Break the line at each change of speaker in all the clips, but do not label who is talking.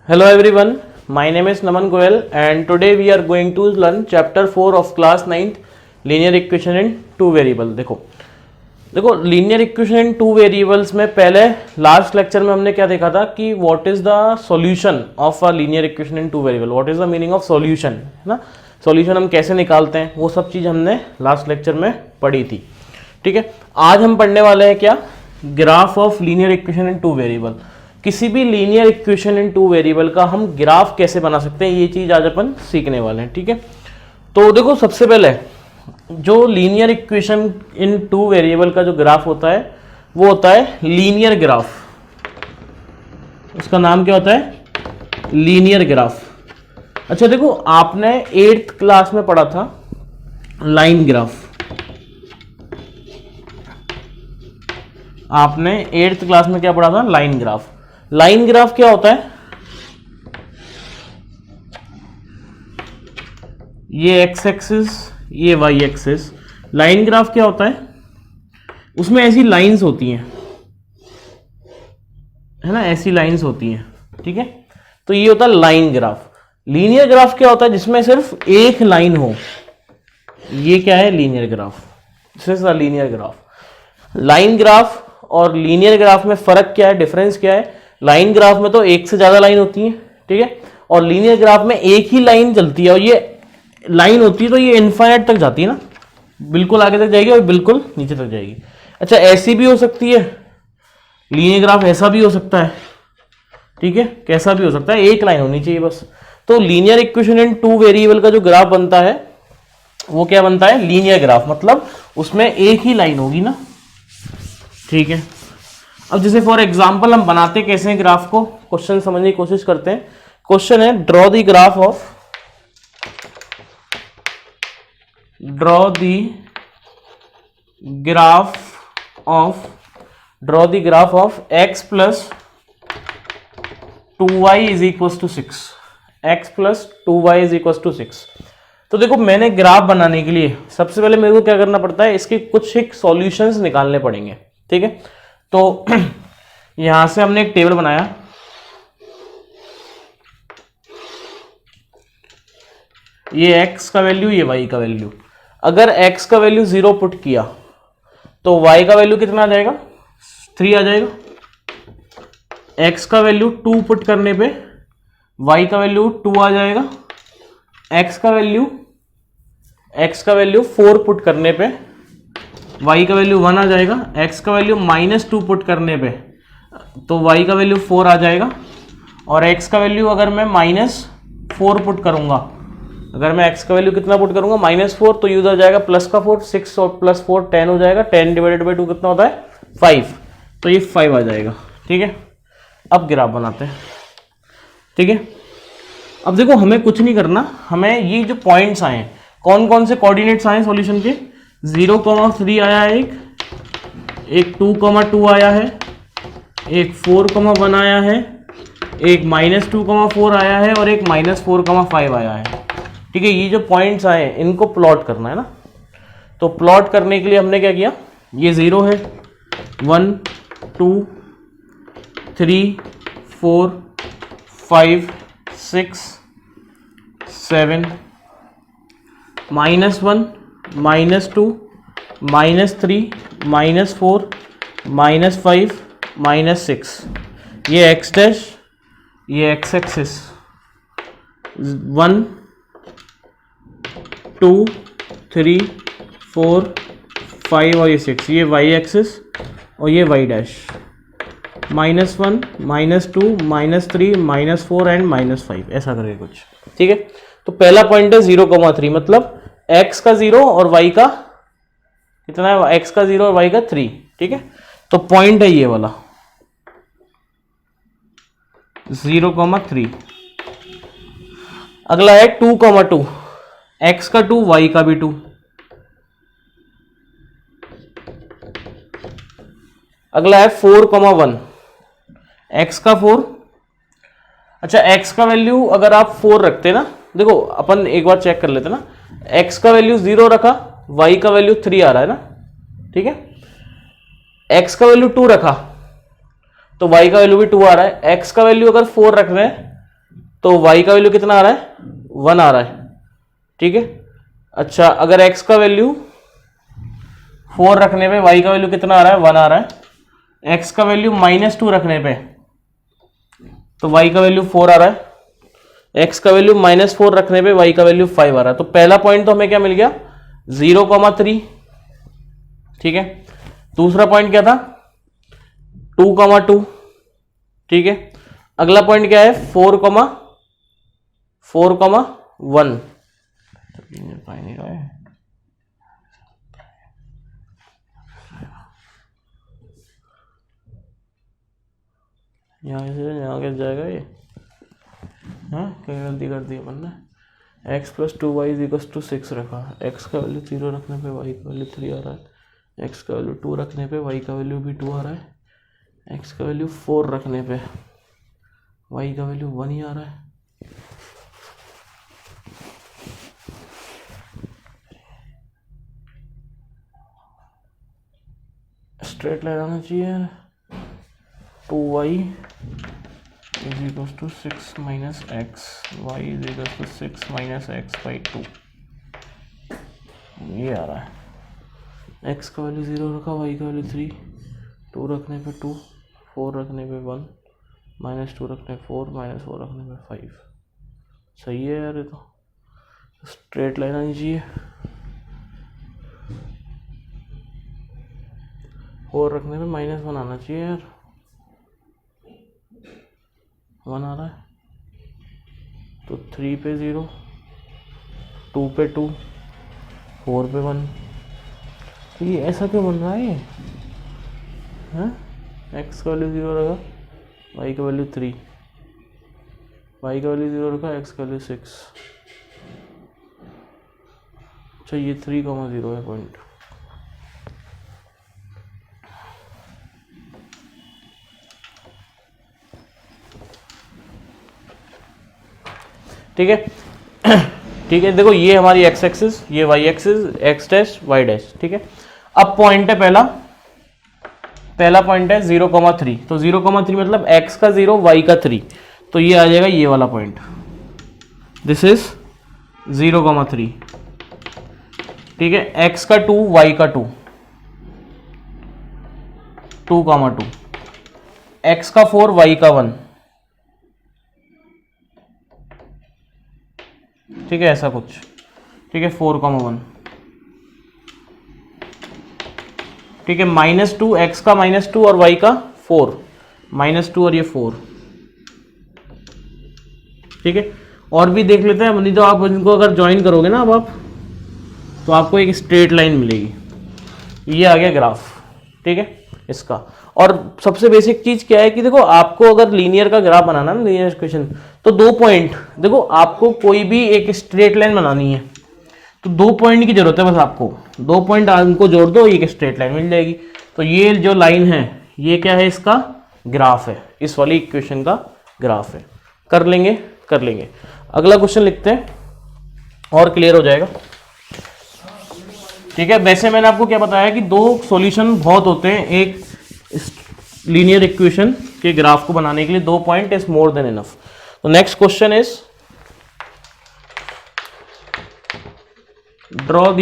Hello everyone, my name is Naman Goyal and today we are going to learn chapter 4 of class 9th linear equation in two variable। देखो linear equation in two variables में पहले last lecture में हमने क्या देखा था कि what is the solution of a linear equation in two variable, what is the meaning of solution, है ना। सॉल्यूशन हम कैसे निकालते हैं वो सब चीज़ हमने लास्ट लेक्चर में पढ़ी थी। ठीक है, आज हम पढ़ने वाले हैं क्या, graph of linear equation in two variable. किसी भी linear equation in two variable का हम ग्राफ कैसे बना सकते हैं, ये चीज़ आज अपन सीखने वाले हैं। ठीक है, तो देखो सबसे पहले जो linear equation in two variable का जो ग्राफ होता है वो होता है लीनियर ग्राफ। उसका नाम क्या होता है, लीनियर ग्राफ। अच्छा देखो, आपने 8th क्लास में पढ़ा था लाइन ग्राफ। आपने 8th क्लास में क्या पढ़ा था, लाइन ग्राफ। लाइन ग्राफ क्या होता है, ये एक्स एक्सिस, ये वाई एक्सिस। लाइन ग्राफ क्या होता है, उसमें ऐसी लाइंस होती हैं, है ना, ऐसी लाइंस होती हैं। ठीक है, तो ये होता है लाइन ग्राफ। लीनियर ग्राफ क्या होता है, जिसमें सिर्फ एक लाइन हो, ये क्या है, linear graph. This is the linear graph. Line graph और लीनियर ग्राफ में फर्क क्या है, डिफरेंस क्या है। लाइन ग्राफ में तो एक से ज्यादा लाइन होती है, ठीक है, और लीनियर ग्राफ में एक ही लाइन चलती है, और ये लाइन होती है तो ये इनफाइनाइट तक जाती है ना, बिल्कुल आगे तक जाएगी और बिल्कुल नीचे तक जाएगी। अच्छा, ऐसी भी हो सकती है लीनियर ग्राफ, ऐसा भी हो सकता है। ठीक है, कैसा भी हो सकता है, एक लाइन होनी चाहिए बस। तो linear equation in two variable का जो ग्राफ बनता है वो क्या बनता है, लीनियर ग्राफ, मतलब उसमें एक ही लाइन होगी ना। ठीक है, अब जैसे फॉर एग्जांपल हम बनाते कैसे हैं ग्राफ को, क्वेश्चन समझने की कोशिश करते हैं। क्वेश्चन है draw the graph of x plus 2y is equal to 6। x plus 2y is equal to 6। तो देखो, मैंने ग्राफ बनाने के लिए सबसे पहले मेरे को क्या करना पड़ता है, इसके कुछ एक सॉल्यूशंस निकालने पड़ेंगे। ठीक है, तो यहां से हमने एक टेबल बनाया, ये x का वैल्यू, ये y का वैल्यू। अगर x का वैल्यू 0 पुट किया तो y का वैल्यू कितना आ जाएगा, 3 आ जाएगा। x का वैल्यू 2 पुट करने पे y का वैल्यू 2 आ जाएगा। x का वैल्यू 4 पुट करने पे y का वैल्यू 1 आ जाएगा। x का वैल्यू -2 पुट करने पे तो y का वैल्यू 4 आ जाएगा। और x का वैल्यू अगर मैं -4 पुट करूंगा, अगर मैं x का वैल्यू कितना पुट करूंगा, -4, तो यूज आ जाएगा प्लस का 4, 6 और प्लस 4 10 हो जाएगा। 10 डिवाइडेड बाई 2 कितना होता है, 5, तो ये 5 आ जाएगा। ठीक है, अब ग्राफ बनाते हैं। ठीक है, अब देखो हमें कुछ नहीं करना, हमें ये जो पॉइंट्स आए, कौन कौन से कोऑर्डिनेट्स आए सॉल्यूशन के, 0,3 आया है, एक 2,2 आया है, एक 4,1 आया है, एक -2,4 आया है, और एक -4,5 आया है। ठीक है, ये जो पॉइंट्स आए इनको प्लॉट करना है ना। तो प्लॉट करने के लिए हमने क्या किया, ये 0 है, 1 2 3 4 5 6 7, -1 -2 -3 -4 -5 -6, ये x डैश, ये x एक्सिस, 1 2 3 4 5 और ये 6, ये y एक्सिस और ये y डैश, -1 -2 -3 -4 एंड -5, ऐसा करके कुछ। ठीक है, तो पहला पॉइंट है 0,3, मतलब x का 0 और y का कितना है, x का 0 और y का 3। ठीक है, तो पॉइंट है ये वाला 0,3। अगला है 2,2, x का 2 y का भी 2। अगला है 4,1, x का 4। अच्छा, x का वैल्यू अगर आप 4 रखते ना, देखो अपन एक बार चेक कर लेते ना, x का वैल्यू 0 रखा, y का वैल्यू 3 आ रहा है ना। ठीक है, x का वैल्यू 2 रखा तो y का वैल्यू भी 2 आ रहा है। x का वैल्यू अगर 4 रख रहे हैं तो y का वैल्यू कितना आ रहा है, 1 आ रहा है, ठीक है। अच्छा अगर x का वैल्यू 4 रखने पे y का वैल्यू कितना आ रहा है, 1 आ रहा है। x का वैल्यू -2 रखने पे तो y का वैल्यू 4 आ रहा है, x का वैल्यू -4 रखने पे y का वैल्यू 5 आ रहा है। तो पहला पॉइंट तो हमें क्या मिल गया, 0,3, ठीक है। दूसरा पॉइंट क्या था, 2,2, ठीक है। अगला पॉइंट क्या है, 4,1। यहाँ से यहाँ कैसे जाएगा ये, हाँ क्या गलती कर दी अपन ने, x + 2y = 6 रखा, x का वैल्यू 0 रखने पे y का वैल्यू 3 आ रहा है, x का वैल्यू 2 रखने पे y का वैल्यू भी 2 आ रहा है, x का वैल्यू 4 रखने पे y का वैल्यू 1 ही आ रहा है। स्ट्रेट लाइन आना चाहिए, 2y = 6 - x, y = 6 - x/2, ये आ रहा है। x का वैल्यू 0 रखा, y का वैल्यू 3, 2 रखने पे 2, 4 रखने पे 1, -2 रखने पे 4, -4 रखने पे 5। सही है यार, ये तो स्ट्रेट लाइन आनी चाहिए। 4 रखने पे -1 आना चाहिए यार, 1 आ रहा है। तो 3 पे 0, 2 पे 2, 4 पे 1। तो ये ऐसा क्यों बन रहा है ये, हाँ? x का वैल्यू 0 रखा, y का वैल्यू 3, y का वैल्यू 0 रखा, x का वैल्यू 6। अच्छा ये 3,0 है पॉइंट। ठीक है ठीक है, देखो ये हमारी x एक्सिस, ये y axis, x dash y dash, ठीक है। अब पॉइंट है पहला पॉइंट है 0,3, तो 0,3 मतलब x का 0, y का 3, तो ये आ जाएगा ये वाला पॉइंट, दिस इज 0,3, ठीक है। x का 2, y का 2, 2,2, x का 4, y का 1, ठीक है, ऐसा कुछ, ठीक है। 4,1, ठीक है। -2, x का -2 और y का 4, -2 और ये 4, ठीक है। और भी देख लेते हैं, नहीं तो आप इनको अगर ज्वाइन करोगे ना अब आप, तो आपको एक स्ट्रेट लाइन मिलेगी। ये आ गया ग्राफ, ठीक है इसका। और सबसे बेसिक चीज क्या है कि देखो आपको अगर लीनियर का ग्राफ बनाना है, लीनियर इक्वेशन, तो 2 पॉइंट, देखो आपको कोई भी एक स्ट्रेट लाइन बनानी है तो 2 पॉइंट की जरूरत है बस, आपको 2 पॉइंट उनको जोड़ दो, एक स्ट्रेट लाइन मिल जाएगी। तो ये जो लाइन है ये क्या है, इसका ग्राफ है, इस वाली इक्वेशन का ग्राफ है। कर लेंगे। अगला क्वेश्चन लिखते हैं और क्लियर हो जाएगा, ठीक है। वैसे मैंने आपको क्या बताया कि 2 सॉल्यूशन बहुत होते हैं एक लीनियर इक्वेशन के ग्राफ को बनाने के लिए, 2 point is more than enough. तो next question is draw the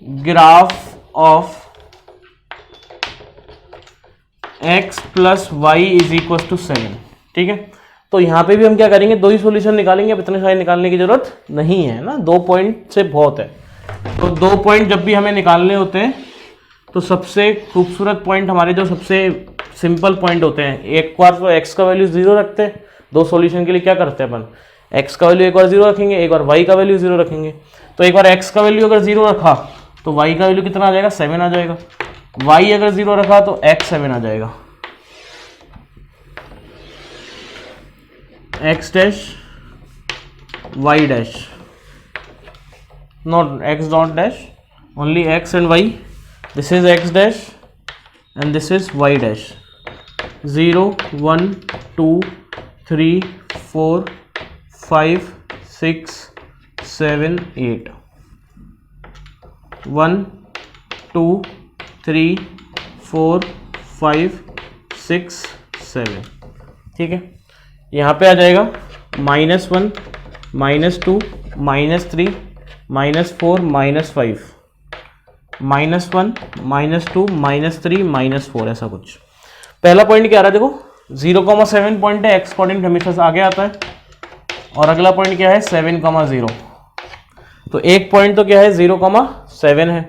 graph of x + y = 7, ठीक है। तो यहां पे भी हम क्या करेंगे, 2 ही सॉल्यूशन निकालेंगे, अब इतने सारे निकालने की जरूरत नहीं है ना, 2 पॉइंट से बहुत है। तो 2 पॉइंट जब भी हमें निकालने होते हैं तो सबसे खूबसूरत पॉइंट हमारे जो सबसे सिंपल पॉइंट होते हैं, एक बार तो x का वैल्यू 0 रखते हैं, 2 सॉल्यूशन के लिए क्या करते हैं अपन, x का वैल्यू एक बार 0 रखेंगे, एक बार y का वैल्यू 0 रखेंगे। तो एक बार x का वैल्यू अगर 0 रखा तो y का वैल्यू कितना आ जाएगा, 7 आ जाएगा। y अगर 0 रखा तो x 7 आ जाएगा। x dash y dash, not x dot dash, only x and y, this is x dash and this is y dash, 0 1 2 3 4 5 6 7 8, 1 2 3 4 5 6 7, ठीक है। यहाँ पे आ जाएगा -1 -2 -3 -4 -5 -1 -2 -3 -4 ऐसा कुछ। पहला पॉइंट क्या आ रहा है देखो 0,7 पॉइंट है, एक्स कोऑर्डिनेट हमेशा से आगे आता है, और अगला पॉइंट क्या है 7,0। तो एक पॉइंट तो क्या है 0,7 है,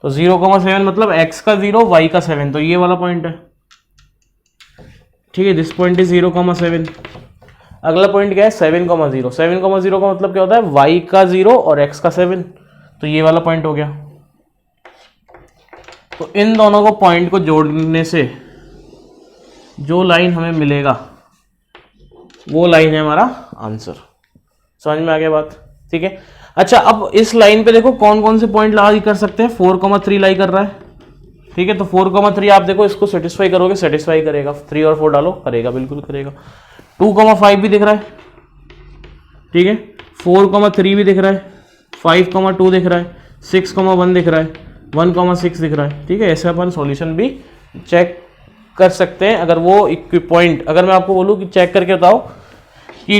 तो 0,7 मतलब x का 0 y का 7, तो ये वाला पॉइंट है, ठीक है। This point is 0,7। अगला पॉइंट क्या है 7,0। 7,0 का मतलब क्या होता है y का 0 और x का 7, तो ये वाला पॉइंट हो गया। तो इन दोनों को पॉइंट को जोड़ने से जो लाइन हमें मिलेगा वो लाइन है हमारा आंसर। समझ में आ गया बात, ठीक है। अच्छा, अब इस लाइन पे देखो कौन कौन से पॉइंट लाई कर सकते हैं। 4,3 लाई कर रहा है, ठीक है। तो 4,3 आप देखो इसको सेटिस्फाई करोगे, सेटिस्फाई करेगा। 3 और 4 डालो, करेगा, बिल्कुल करेगा। 2,5 भी दिख रहा है, ठीक है। 4,3 भी दिख रहा है, 5,2 दिख रहा है, 6,1 दिख रहा है, 1,6 दिख रहा है, ठीक है। ऐसे अपन सॉल्यूशन भी चेक कर सकते हैं। अगर वो पॉइंट, अगर मैं आपको बोलूँ कि चेक करके बताओ कि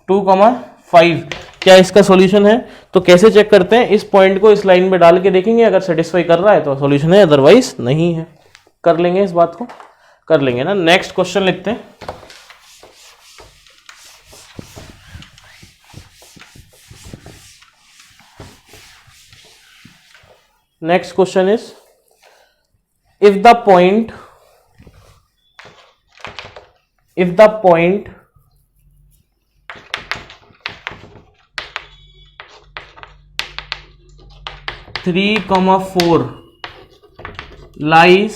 2,5 क्या इसका सॉल्यूशन है, तो कैसे चेक करते हैं, इस पॉइंट को इस लाइन में डाल के देखेंगे, अगर सेटिस्फाई कर रहा है तो सॉल्यूशन है, अदरवाइज नहीं है। कर लेंगे, इस बात को कर लेंगे ना। नेक्स्ट क्वेश्चन लिखते हैं। Next question is if the point 3,4 lies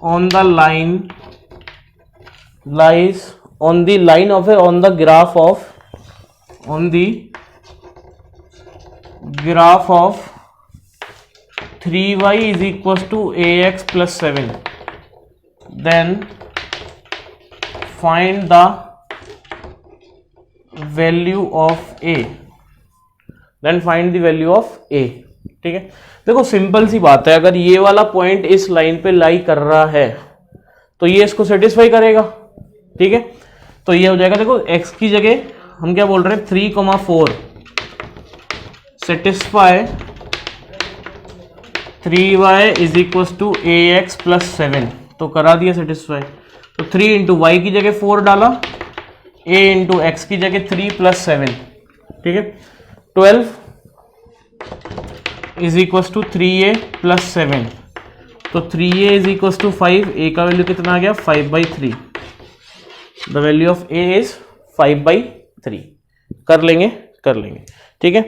on the graph of 3y is equals to ax plus 7, then find the value of a, ठीक है। देखो सिंपल सी बात है, अगर ये वाला पॉइंट इस लाइन पे लाई कर रहा है तो ये इसको सेटिस्फाई करेगा, ठीक है। तो ये हो जाएगा, देखो x की जगह हम क्या बोल रहे हैं 3,4 satisfy 3y is equal to a x plus 7, तो करा दिया सेटिस्फाई। तो 3 इंटू वाई की जगह 4 डाला, a इंटू एक्स की जगह 3 प्लस 7, ठीक है। 12 is equal to 3a plus 7, तो 3a is equal to 5, a का वैल्यू कितना आ गया 5/3, the value of a is 5/3। कर लेंगे, ठीक है।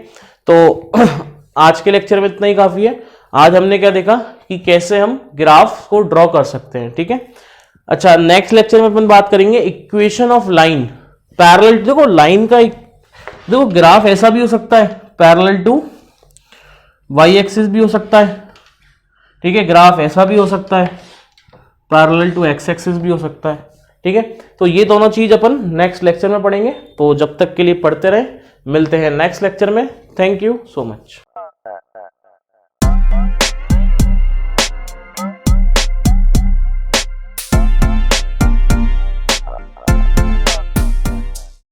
तो आज के लेक्चर में इतना ही काफी है। आज हमने क्या देखा कि कैसे हम ग्राफ को ड्रॉ कर सकते हैं, ठीक है। अच्छा, नेक्स्ट लेक्चर में अपन बात करेंगे इक्वेशन ऑफ लाइन पैरेलल। देखो लाइन का देखो ग्राफ ऐसा भी हो सकता है, पैरेलल टू वाई एक्सिस भी हो सकता है, ठीक है। ग्राफ ऐसा भी हो सकता है, पैरेलल टू एक्स एक्सिस भी हो सकता है, ठीक है। तो ये दोनों चीज अपन नेक्स्ट लेक्चर में पढ़ेंगे। तो जब तक के लिए पढ़ते रहे, मिलते हैं नेक्स्ट लेक्चर में। Thank you so much.